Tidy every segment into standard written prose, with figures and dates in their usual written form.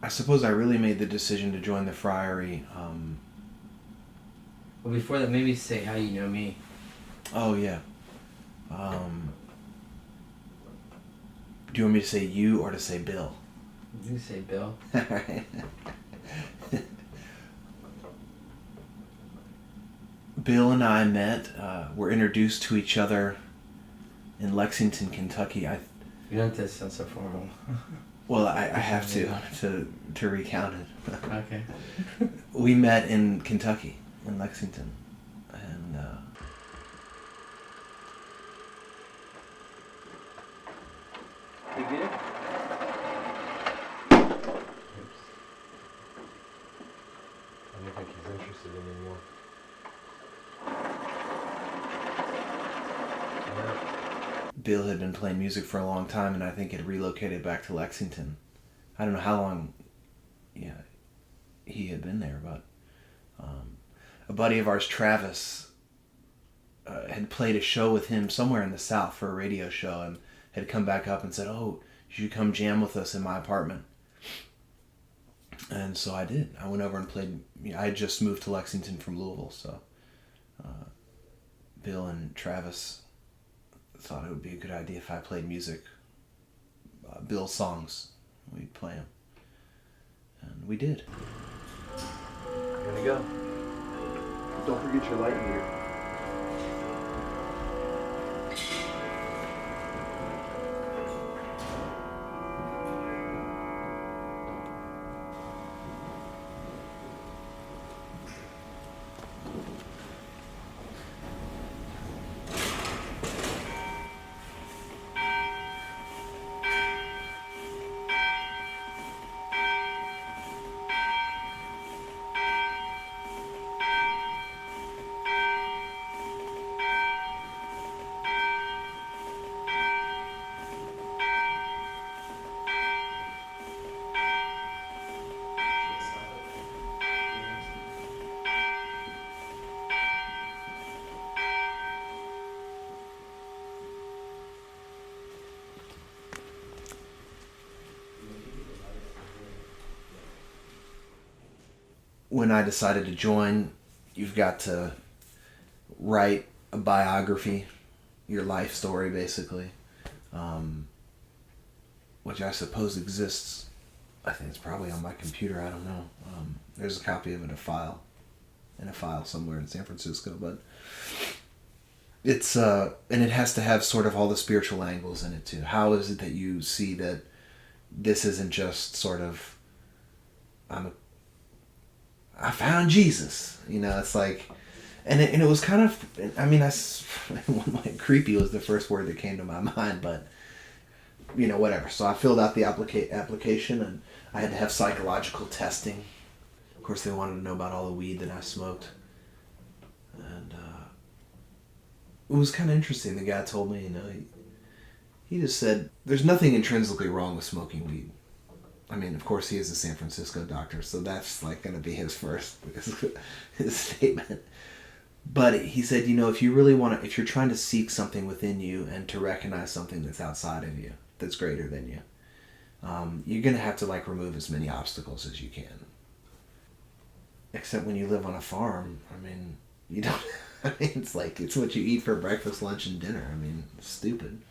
I suppose I really made the decision to join the friary. Well, before that, maybe say how you know me. Oh, yeah. Do you want me to say you or to say Bill? You say Bill. Alright. Bill and I met, were introduced to each other in Lexington, Kentucky. You don't have to sound so formal. Well, I have to recount it. Okay. We met in Kentucky, in Lexington, and You get it? I don't think he's interested anymore. Bill had been playing music for a long time, and I think had relocated back to Lexington. I don't know how long, he had been there, but a buddy of ours, Travis, had played a show with him somewhere in the South for a radio show, and had come back up and said, "Oh, you should come jam with us in my apartment." And so I did. I went over and played. I had just moved to Lexington from Louisville, so Bill and Travis thought it would be a good idea if I played music, Bill's songs. We'd play them, and we did. I'm gonna go. Don't forget your light meter. When I decided to join, you've got to write a biography, your life story, basically, which I suppose exists. I think it's probably on my computer. I don't know. There's a copy of it in a file somewhere in San Francisco, but it's and it has to have sort of all the spiritual angles in it too. How is it that you see that this isn't just sort of I found Jesus, it's like, and it was kind of, I mean, creepy was the first word that came to my mind, but, whatever. So I filled out the application, and I had to have psychological testing. Of course, they wanted to know about all the weed that I smoked, and it was kind of interesting. The guy told me, he just said, there's nothing intrinsically wrong with smoking weed. I mean, of course, he is a San Francisco doctor, so that's like going to be his first his statement. But he said, if you really want to, if you're trying to seek something within you and to recognize something that's outside of you, that's greater than you, you're going to have to remove as many obstacles as you can. Except when you live on a farm, I mean, you don't. I mean, it's what you eat for breakfast, lunch, and dinner. I mean, it's stupid.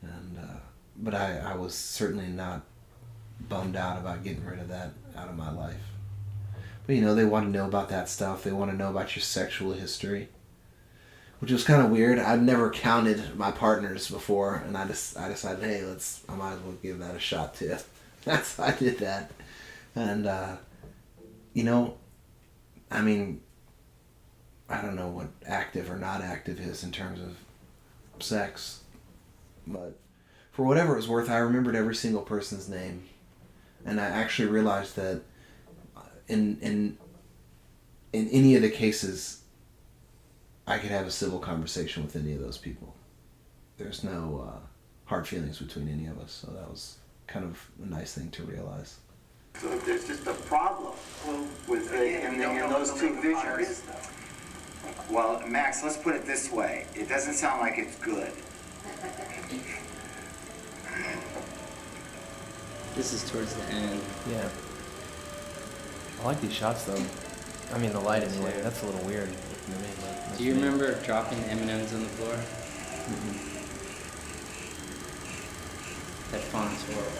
And but I was certainly not bummed out about getting rid of that out of my life. But they want to know about that stuff. They want to know about your sexual history, which was kind of weird. I'd never counted my partners before, and I decided, hey, I might as well give that a shot too. That's why I did that. And I mean, I don't know what active or not active is in terms of sex, but for whatever it was worth, I remembered every single person's name. And I actually realized that in any of the cases, I could have a civil conversation with any of those people. There's no hard feelings between any of us, so that was kind of a nice thing to realize. So if there's just a problem with in those two visions. Well, Max, let's put it this way. It doesn't sound like it's good. This is towards the end. Yeah. I like these shots though. I mean the light anyway. That's a little weird to me. But Do you remember dropping M&Ms on the floor? Mm-hmm. That font's horrible.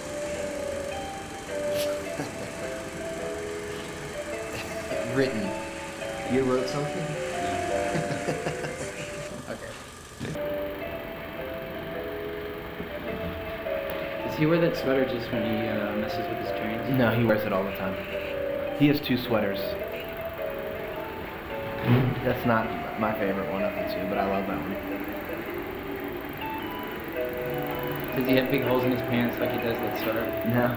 Written. You wrote something? Okay. Does he wear that sweater just when he messes with his trains? No, he wears it all the time. He has 2 sweaters. That's not my favorite one of the 2, but I love that one. Does he have big holes in his pants like he does that sweater? No.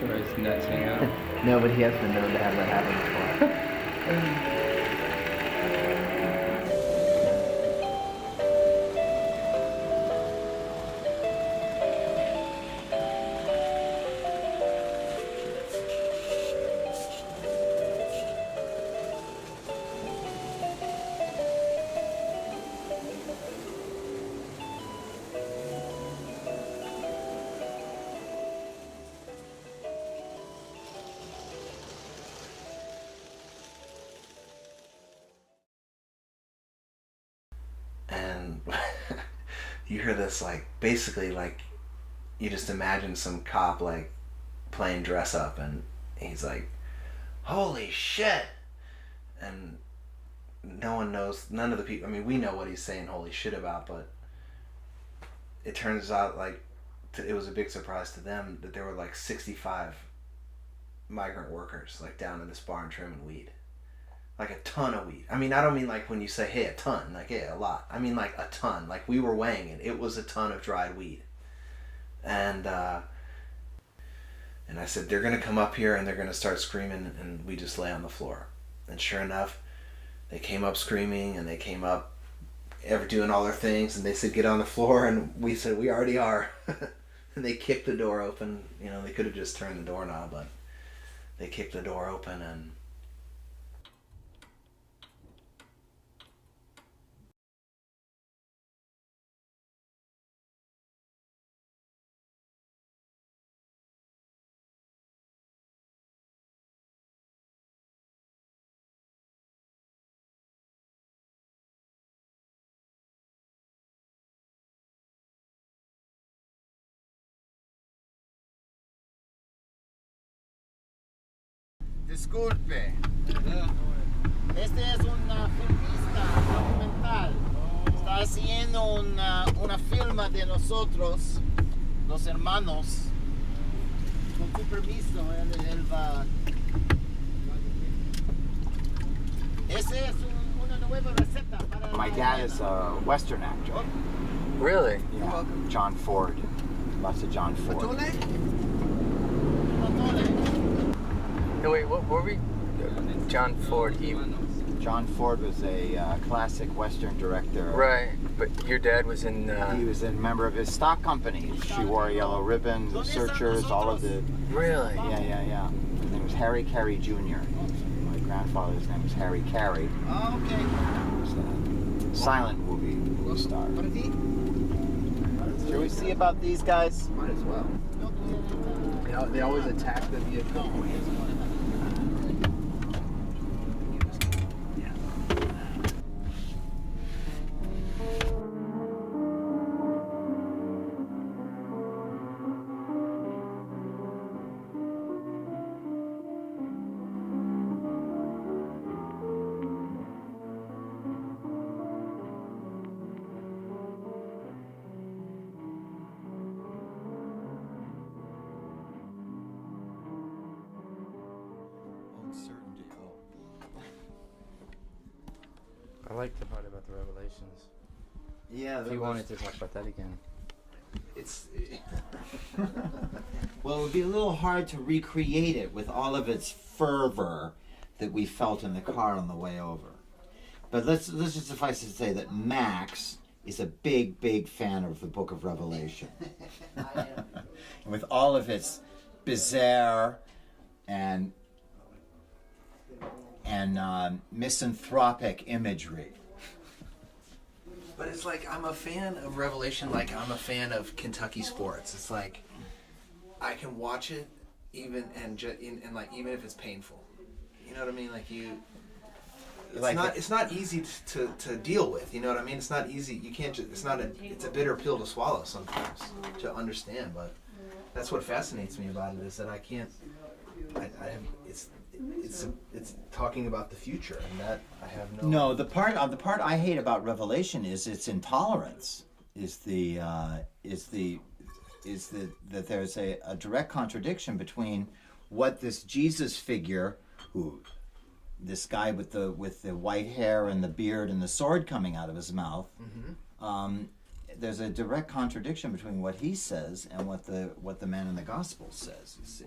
Where his nuts hang out? No, but he has been known to have that happen before. And you hear this, like, basically, like, you just imagine some cop, like, playing dress up, and he's like, holy shit! And no one knows, none of the people, I mean, we know what he's saying holy shit about, but it turns out, like, it was a big surprise to them that there were, like, 65 migrant workers, like, down in this barn trimming weed. Like a ton of weed. I mean, I don't mean like when you say, hey, a ton, like, yeah, a lot. I mean like a ton. Like we were weighing it. It was a ton of dried weed. And I said, they're going to come up here and they're going to start screaming, and we just lay on the floor. And sure enough, they came up screaming, and they came up doing all their things, and they said, get on the floor, and we said, we already are. And they kicked the door open. You know, they could have just turned the doorknob, but they kicked the door open, and Disculpe. Este es un filmista documental. Está haciendo una filma de nosotros, los hermanos. Con tu permiso, él va. Esa es una nueva receta para. My dad is a Western actor. Really? Yeah. John Ford. Lots of John Ford. No, wait, what were we? John Ford, John Ford was a classic Western director. Right, but your dad was in... He was a member of his stock company. She wore a yellow ribbon, the Searchers, all of the... Really? Yeah. His name was Harry Carey Jr. My grandfather's name was Harry Carey. Oh, okay. He was a silent movie star. Should we see about these guys? Might as well. They always attack the vehicle. I like the part about the Revelations. Yeah, If you wanted to talk about that again. It's well, it would be a little hard to recreate it with all of its fervor that we felt in the car on the way over. But let's just suffice it to say that Max is a big fan of the Book of Revelation. With all of its bizarre and misanthropic imagery. But it's like, I'm a fan of Revelation like I'm a fan of Kentucky sports. It's like, I can watch it even and like even if it's painful, you know what I mean? Like it's Like not it's not easy to deal with. You know what I mean? It's not easy. You can't just. It's a bitter pill to swallow sometimes to understand. But that's what fascinates me about it is that I can't. I have it's talking about the future and that I have no. No, the part I hate about Revelation is its intolerance. That there's a direct contradiction between what this Jesus figure, this guy with the white hair and the beard and the sword coming out of his mouth. Mm-hmm. There's a direct contradiction between what he says and what the man in the gospel says. You see.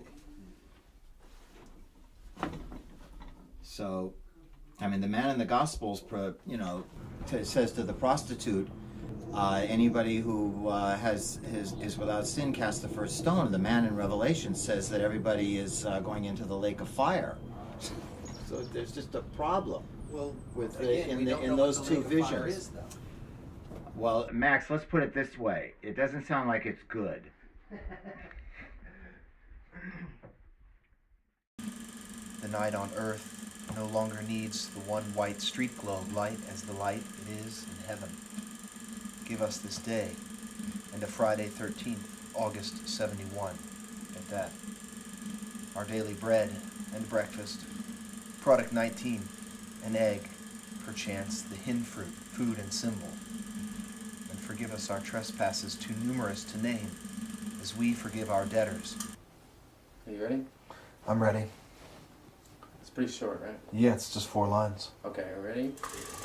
So, I mean, the man in the Gospels, says to the prostitute, anybody who is without sin cast the first stone. The man in Revelation says that everybody is going into the lake of fire. So there's just a problem. Well, with again, in those two visions. Well, Max, let's put it this way: it doesn't sound like it's good. The night on earth no longer needs the one white street globe light as the light it is in heaven. Give us this day, and a Friday 13th, August 71, at that. Our daily bread and breakfast, product 19, an egg, perchance the hin fruit, food and symbol. And forgive us our trespasses too numerous to name, as we forgive our debtors. Are you ready? I'm ready. It's pretty short, right? Yeah, it's just 4 lines. Okay, ready?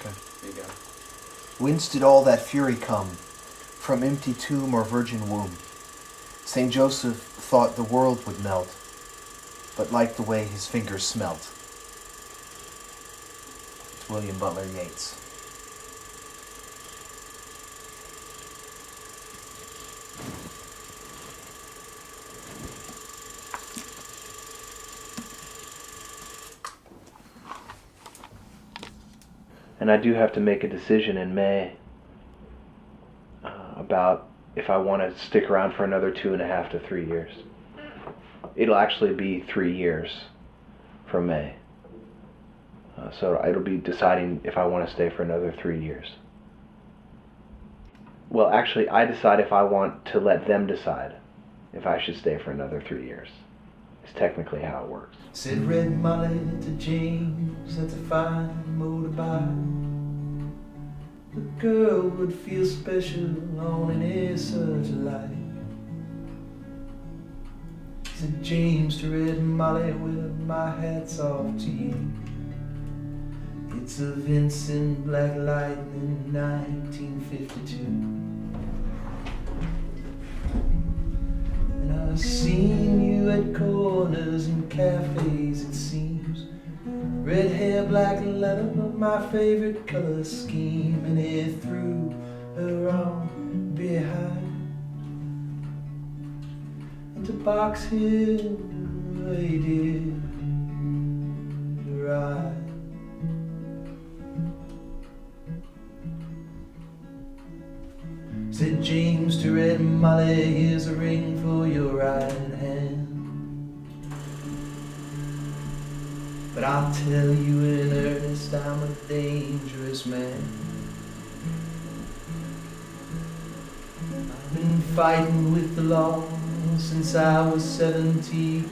Okay. Here you go. Whence did all that fury come? From empty tomb or virgin womb? St. Joseph thought the world would melt, but liked the way his fingers smelt. It's William Butler Yeats. And I do have to make a decision in May about if I want to stick around for another 2.5 to 3 years. It'll actually be 3 years from May. So it'll be deciding if I want to stay for another 3 years. Well, actually, I decide if I want to let them decide if I should stay for another 3 years. It's technically how it works. Said Red Molly to James, that's a fine motorbike. The girl would feel special on any such light. Said James to Red Molly, well, my hat's off to you. It's a Vincent Black Lightning 1952. And I've seen you at corners and cafes, it seems. Red hair, black leather, my favorite color scheme. And he threw her on behind into Box Hill, they did ride. Said James to Red Molly, here's a ring for your right hand. But I'll tell you in earnest, I'm a dangerous man. I've been fighting with the law since I was 17.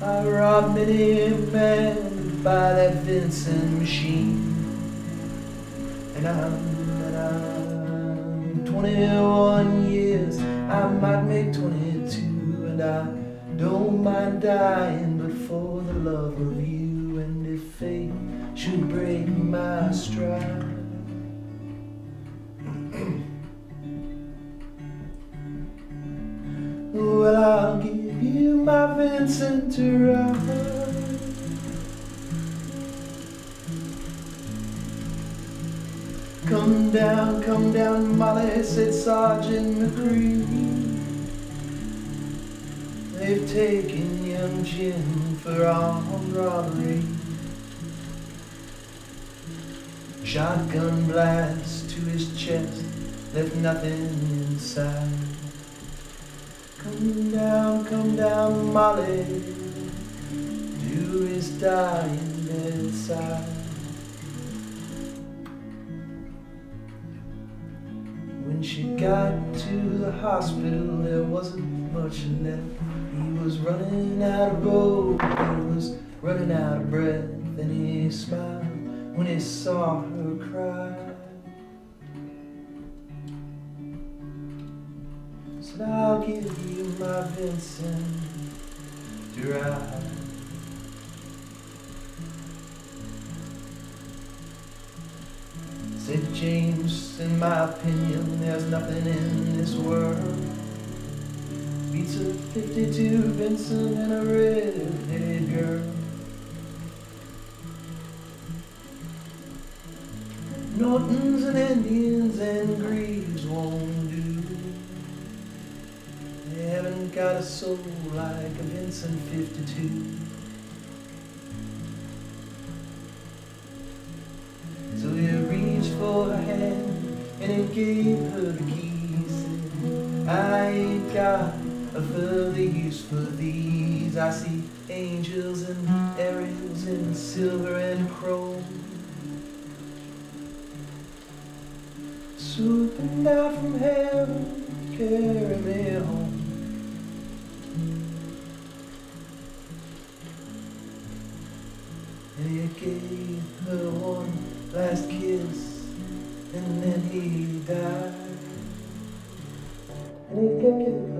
I robbed many a man by that Vincent machine. And I'm 21 years, I might make 22, and I don't mind dying, but for the love of you. And if fate should break my stride, well, I'll give you my Vincent to ride. Come down, Molly, said Sergeant McCree. They've taken young Jim for armed robbery. Shotgun blast to his chest, left nothing inside. Come down, Molly, to his dying bedside. When she got to the hospital, there wasn't much left. He was running out of rope, he was running out of breath, and he smiled when he saw her cry. Said, I'll give you my Vincent to ride. Said James, in my opinion, there's nothing in this world beats a 52 Vincent and a red-headed girl. Nortons and Indians and Greaves won't do. They haven't got a soul like a Vincent 52. So he reached for her hand and he gave her the keys. I ain't got a further use for these. I see angels and Ariels in silver and chrome, swooping down from heaven, carry me home. And he gave her one last kiss, and then he died. And he kept